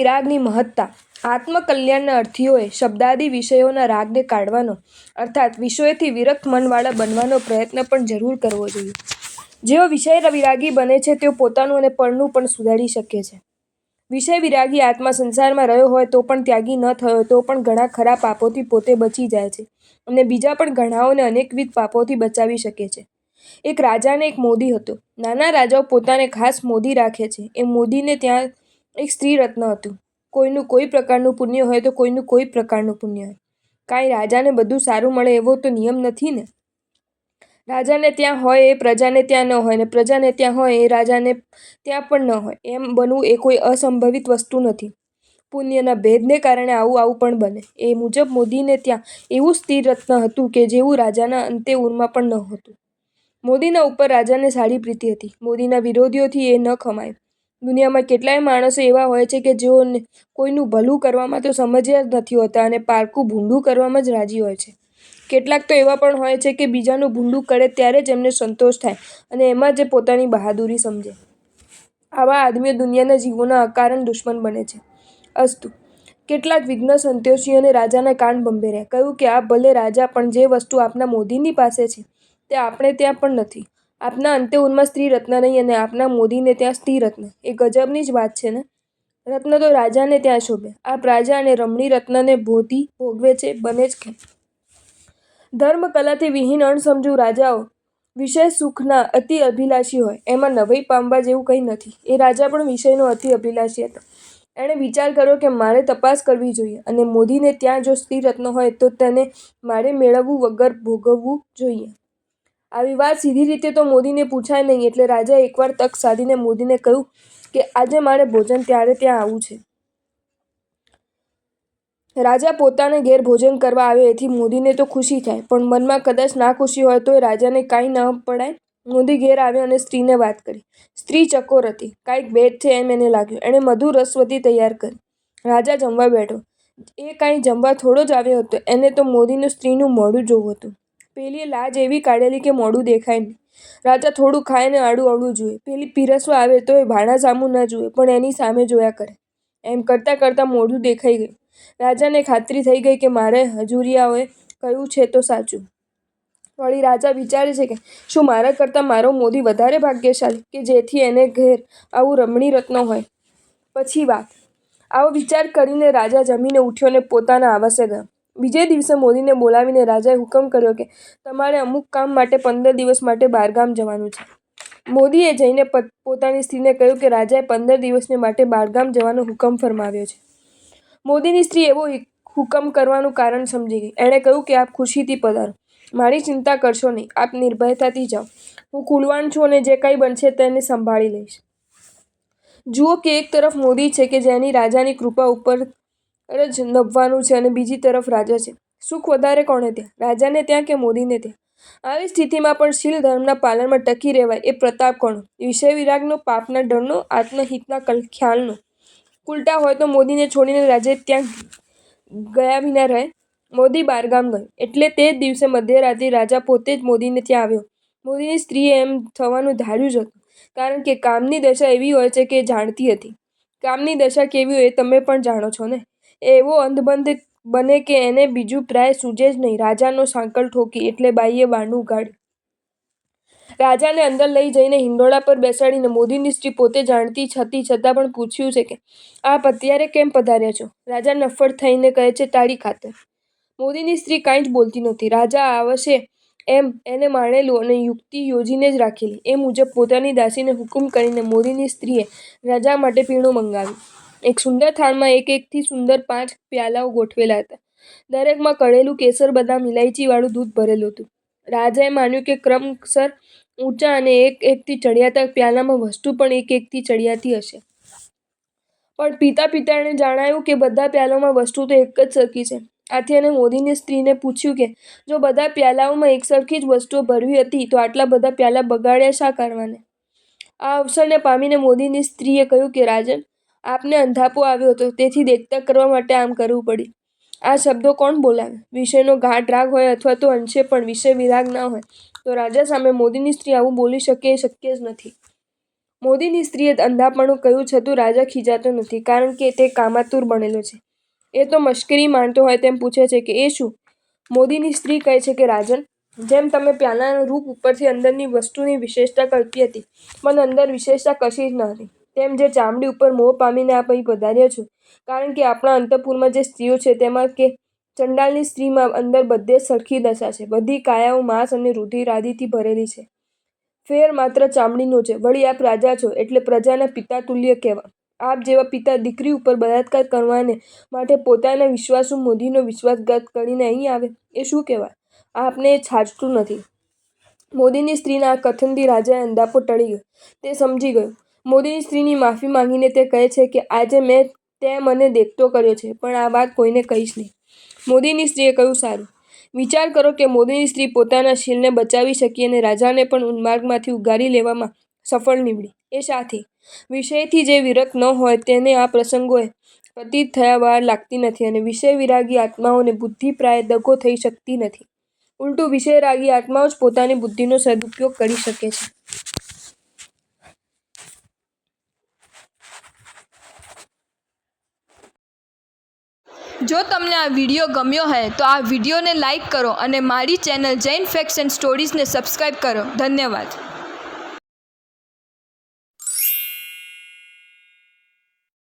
વિરાગની મહત્તા. આત્મકલ્યાણના અર્થીઓએ શબ્દાદી વિષયોના રાગને કાઢવાનો અર્થાત વિષયોથી વિરક્ત મનવાળા બનવાનો પ્રયત્ન પણ જરૂર કરવો જોઈએ. જેઓ વિષય વિરાગી બને છે તેઓ પોતાનું અને પરનું પણ સુધારી શકે છે. વિષય વિરાગી આત્મા સંસારમાં રહ્યો હોય તો પણ ત્યાગી ન થયો તો પણ ઘણા ખરા પાપોથી પોતે બચી જાય છે અને બીજા પણ ઘણાઓને અનેકવિધ પાપોથી બચાવી શકે છે. એક રાજાને એક મોદી હતો. નાના રાજાઓ પોતાને ખાસ મોદી રાખે છે. એ મોદીને ત્યાં એક સ્ત્રી રત્ન હતું. કોઈનું કોઈ પ્રકારનું પુણ્ય હોય તો કોઈનું કોઈ પ્રકારનું પુણ્ય હોય. કાંઈ રાજાને બધું સારું મળે એવો તો નિયમ નથી ને. રાજાને ત્યાં હોય એ પ્રજાને ત્યાં ન હોય ને પ્રજાને ત્યાં હોય એ રાજાને ત્યાં પણ ન હોય. એમ બનવું એ કોઈ અસંભવિત વસ્તુ નથી. પુણ્યના ભેદને કારણે આવું પણ બને. એ મુજબ મોદીને ત્યાં એવું સ્થિર રત્ન હતું કે જેવું રાજાના અંતેઉરમાં પણ ન હતું. મોદીના ઉપર રાજાને સારી પ્રીતિ હતી. મોદીના વિરોધીઓથી એ ન ખમાયું. દુનિયામાં કેટલાય માણસો એવા હોય છે કે જેઓ કોઈનું ભલું કરવામાં તો સમજ્યા જ નથી હોતા અને પારકું ભૂંડું કરવામાં જ રાજી હોય છે. કેટલાક તો એવા પણ હોય છે કે બીજાનું ભૂંડું કરે ત્યારે જ એમને સંતોષ થાય અને એમાં જ પોતાની બહાદુરી સમજે. આવા આદમીઓ દુનિયાના જીવોના અકારણ દુશ્મન બને છે. અસ્તુ. કેટલાક વિઘ્ન સંતોષીઓ અને રાજાના કાન ભંભેર્યા. કહ્યું કે આપ ભલે રાજા પણ જે વસ્તુ આપના મોદીની પાસે છે તે આપણે ત્યાં પણ નથી. આપના અંતેઉરમાં સ્ત્રી રત્ન નહીં અને આપના મોદીને ત્યાં સ્ત્રી રત્ન. એ ગજબની જ વાત છે ને. રત્ન તો રાજાને ત્યાં શોભે. આપ રાજા અને રમણી રત્નને ભોગવે છે બને જ કેમ? ધર્મ કલાથી વિહીન અણસમજુ રાજાઓ વિષય સુખના અતિ અભિલાષી હોય. એમાં નવાઈ પામવા જેવું કંઈ નથી. એ રાજા પણ વિષયનો અતિ અભિલાષી હતો. એણે વિચાર કર્યો કે મારે તપાસ કરવી જોઈએ અને મોદીને ત્યાં જો સ્ત્રી રત્ન હોય તો તેને મારે મેળવવું વગર ભોગવવું જોઈએ. આવી વાત સીધી રીતે તો મોદીને પૂછાય નહીં એટલે રાજાએ એકવાર તક સાધીને મોદીને કહ્યું કે આજે મારે ભોજન ત્યારે ત્યાં આવવું છે. રાજા પોતાને ઘેર ભોજન કરવા આવે એથી મોદીને તો ખુશી થાય પણ મનમાં કદાચ નાખુશી હોય તોય રાજાને કાંઈ ન પડાય. મોદી ઘેર આવ્યો અને સ્ત્રીને વાત કરી. સ્ત્રી ચકોર હતી. કાંઈક ભેદ છે એમ એને લાગ્યું. એણે મધુર રસવતી તૈયાર કરી. રાજા જમવા બેઠો. એ કાંઈ જમવા થોડો જ આવ્યો હતો. એને તો મોદીનું સ્ત્રીનું મોઢું જોવું હતું. પેલીએ લાજ એવી કાઢેલી કે મોઢું દેખાય નહીં. રાજા થોડું ખાય ને આડું જુએ. પેલી પીરસવા આવે તોય ભાણા સામું ન જુએ પણ એની સામે જોયા કરે. એમ કરતાં મોઢું દેખાઈ ગયું. રાજાને ખાતરી થઈ ગઈ કે મારે હજુરિયાઓએ કહ્યું છે તો સાચું. વળી રાજા વિચારે છે કે શું મારા કરતાં મારો મોદી વધારે ભાગ્યશાળી કે જેથી એને ઘેર આવું રમણી રત્ન હોય. પછી વાત. આવો વિચાર કરીને રાજા જમીને ઉઠ્યો અને પોતાના આવાસે ગયો. બીજે દિવસે મોદીને બોલાવીને રાજાએ હુકમ કર્યો કે તમારે અમુક કામ માટે 15 દિવસ માટે બહારગામ જવાનું છે. મોદીએ જઈને પોતાની સ્ત્રીને કહ્યું કે રાજાએ 15 દિવસને માટે બહારગામ જવાનો હુકમ ફરમાવ્યો છે. મોદીની સ્ત્રી એવો હુકમ કરવાનું કારણ સમજી ગઈ. એણે કહ્યું કે આપ ખુશીથી પધારો. મારી ચિંતા કરશો નહીં. આપ નિર્ભયતાથી જાઓ. હું કુળવાણ છું અને જે કંઈ બનશે તેને સંભાળી લઈશ. જુઓ કે એક તરફ મોદી છે કે જેની રાજાની કૃપા ઉપર જ નભવાનું છે અને બીજી તરફ રાજા છે. સુખ વધારે કોને ત્યાં? રાજાને ત્યાં કે મોદીને ત્યાં? આવી સ્થિતિમાં પણ શીલ ધર્મના પાલનમાં ટકી રહેવાય એ પ્રતાપ કોનો? વિષય વિરાગનો, પાપના ડરનો, આત્મહિતના ખ્યાલનો? ઉલટા હોય તો મોદીને છોડીને રાજા ત્યાં ગયા વિના રહે? મોદી બહારગામ ગયો એટલે તે જ દિવસે મધ્યરાત્રિ રાજા પોતે જ મોદીને ત્યાં આવ્યો. મોદીની સ્ત્રીએ એમ થવાનું ધાર્યું જ હતું. કારણ કે કામની દશા એવી હોય છે કે એ જાણતી હતી. કામની દશા કેવી હોય એ તમે પણ જાણો છો ને. એ એવો અંધબંધ બને કે એને બીજું પ્રાય સૂઝે જ નહીં. રાજાનો સાંકળ ઠોકી એટલે બાઈએ બારણું ઉઘાડ્યું. રાજાને અંદર લઈ જઈને હિંડોળા પર બેસાડીને મોદીની સ્ત્રી પોતે જાણતી હતી છતાં પણ પૂછ્યું છે કે આપ અત્યારે કેમ પધાર્યા છો? રાજા નફ્ફડ થઈને કહે છે તારી ખાતર. મોદીની સ્ત્રી કાંઈ જ બોલતી નહોતી. રાજા આવશે એમ એને માનેલું અને યુક્તિ યોજીને જ રાખેલી. એ મુજબ પોતાની દાસીને હુકમ કરીને મોદીની સ્ત્રીએ રાજા માટે પીણું મંગાવ્યું. એક સુંદર થાળમાં એકથી સુંદર 5 પ્યાલાઓ ગોઠવેલા હતા. દરેકમાં કળેલું કેસર, બદામ, ઇલાયચીવાળું દૂધ ભરેલું હતું. રાજાએ માન્યું કે ક્રમશઃ ઊંચા અને એકથી ચઢિયાતા પ્યાલામાં વસ્તુ પણ એકથી ચઢિયાતી હશે. પણ પીતા એણે જાણાયું કે બધા પ્યાલાઓમાં વસ્તુ તો એક જ સરખી છે. આથી એણે મોદીની સ્ત્રીને પૂછ્યું કે જો બધા પ્યાલાઓમાં એકસરખી જ વસ્તુઓ ભરવી હતી તો આટલા બધા પ્યાલા બગાડ્યા શા કારણે? આ અવસરને પામીને મોદીની સ્ત્રીએ કહ્યું કે રાજન, આપને અંધાપો આવ્યો હતો તેથી દેખતા કરવા માટે આમ કરવું પડ્યું. આ શબ્દો કોણ બોલાવે? વિષયનો ગાઢ રાગ હોય અથવા તો અંશે પણ વિષય વિરાગ ન હોય તો રાજા સામે મોદીની સ્ત્રી આવું બોલી શકે એ શક્ય જ નથી. મોદીની સ્ત્રીએ અંધાપણું કહ્યું છતાં રાજા ખીજાતો નથી, કારણ કે તે કામાતુર બનેલો છે. એ તો મશ્કરી માણતો હોય તેમ પૂછે છે કે એ શું? મોદીની સ્ત્રી કહે છે કે રાજન, જેમ તમે પ્યાલાના રૂપ ઉપરથી અંદરની વસ્તુની વિશેષતા કલ્પી હતી, પણ અંદર વિશેષતા કશી જ ન હતી, તેમ જે ચામડી ઉપર મોહ પામીને આપ અહીં પધાર્યા છો, કારણ કે આપણા અંતઃપુરમાં જે સ્ત્રીઓ છે તેમાં કે ચંડાલની સ્ત્રીમાં અંદર બધે સરખી દશા છે. બધી કાયાઓ માંસ અને રુધિર આદિથી ભરેલી છે. ફેર માત્ર ચામડીનો છે. વળી આપ રાજા છો એટલે પ્રજાના પિતા તુલ્ય કહેવા. આપ જેવા પિતા દીકરી ઉપર બળાત્કાર કરવાને માટે પોતાના વિશ્વાસુ મોદીનો વિશ્વાસઘાત કરીને અહીં આવે, એ શું કહેવાય? આપને એ છાજતું નથી. મોદીની સ્ત્રીના આ કથનથી રાજાએ અંધાપો ટળી ગયો. તે સમજી ગયો. મોદીની સ્ત્રીની માફી માંગીને તે કહે છે કે આજે મેં તે મને દેખતો કર્યો છે, પણ આ વાત કોઈને કહીશ નહીં. મોદીની સ્ત્રીએ કહ્યું, સારું. વિચાર કરો કે મોદીની સ્ત્રી પોતાના શીલને બચાવી શકી અને રાજાને પણ ઉન્માર્ગમાંથી ઉગારી લેવામાં સફળ નીવડી. એ શાથી? વિષયથી જે વિરત ન હોય તેને આ પ્રસંગોએ પ્રતીત થયા વાર લાગતી નથી અને વિષય વિરાગી આત્માઓને બુદ્ધિ પ્રાય દગો થઈ શકતી નથી. ઉલટું વિષય રાગી આત્માઓ જ પોતાની બુદ્ધિનો સદુપયોગ કરી શકે છે. જો તમને આ વિડીયો ગમ્યો હોય તો આ વિડીયોને લાઈક કરો અને મારી ચેનલ જૈન ફેક્ટ્સ એન્ડ સ્ટોરીઝને સબસ્ક્રાઈબ કરો. ધન્યવાદ.